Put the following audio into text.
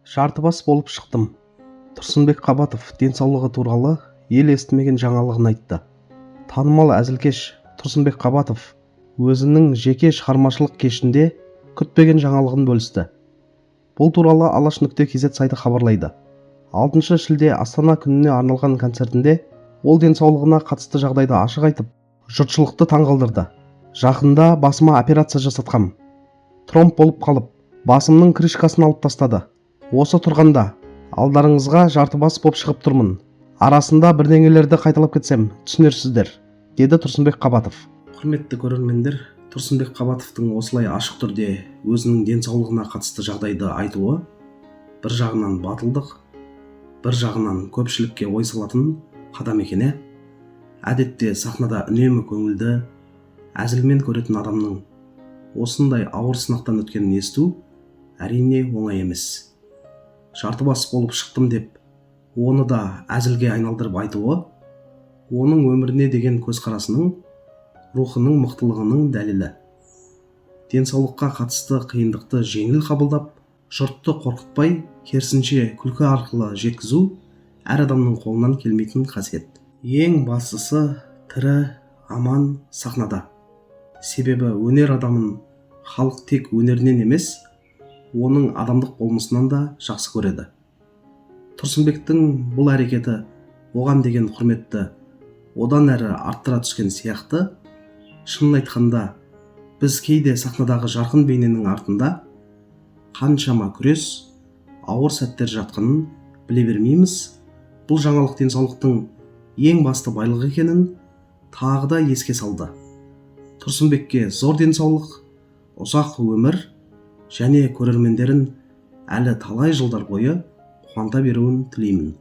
Жартыбас болып шықтым. Тұрсынбек Қабатов денсаулығы туралы ел естімеген жаңалығын айтты. Танымал әзілкеш Тұрсынбек Қабатов өзінің жеке шығармашылық кешінде күтпеген жаңалығын бөлісті. Бұл туралы Алаш.кз сайты хабарлайды. 6 шілде Астана күніне арналған концертінде ол денсаулығына қатысты жағдайды ашық айтып, жұртшылықты таңғалдырды. Жақында басыма операция жасатқам. Тромб болып қалып, басымның крышкасын алып тастады. Осы тұрғанда алдарыңызға жартыбас болып шығып тұрмын. Арасында бірдеңелерді қайталап кетсем, түсінерсіздер, деді Тұрсынбек Қабатов. Құрметті көрермендер, Тұрсынбек Қабатовтың осылай ашық түрде өзінің денсаулығына қатысты жағдайды айтуы бір жағынан батылдық, бір жағынан көпшілікке ой салатын қадам екен. Әдетте сахнада үнемі көңілді, әзілмен көретін адамның осындай ауыр сынақтан өткенін есту әрине оңай емес. Жартыбас болып шықтым деп, оны да әзілге айналдырып айтуы, оның өміріне деген көзқарасының, рухының мықтылығының дәлелі. Денсаулыққа қатысты қиындықты жеңіл қабылдап, жұртты қорқытпай, керісінше күлкі арқылы жеткізу әр адамның қолынан келмейтін қасиет. Ең бастысы тірі, аман сахнада. Себебі өнер адамын халық тек өнерінен емес, оның адамдық болмысынан да жақсы көреді. Тұрсынбектің бұл әрекеті оған деген құрметті одан әрі арттыра түскен сияқты. Шынын айтқанда, біз кейде сахнадағы жарқын бейненің артында қаншама күрес, ауыр сәттер жатқанын біле бермейміз. Бұл жаңалық денсаулықтың ең басты байлығы екенін тағы да еске салды. Тұрсынбекке зор денсаулық, ұзақ өмір және көрермендерін әлі талай жылдар бойы қуанта беруін тілеймін.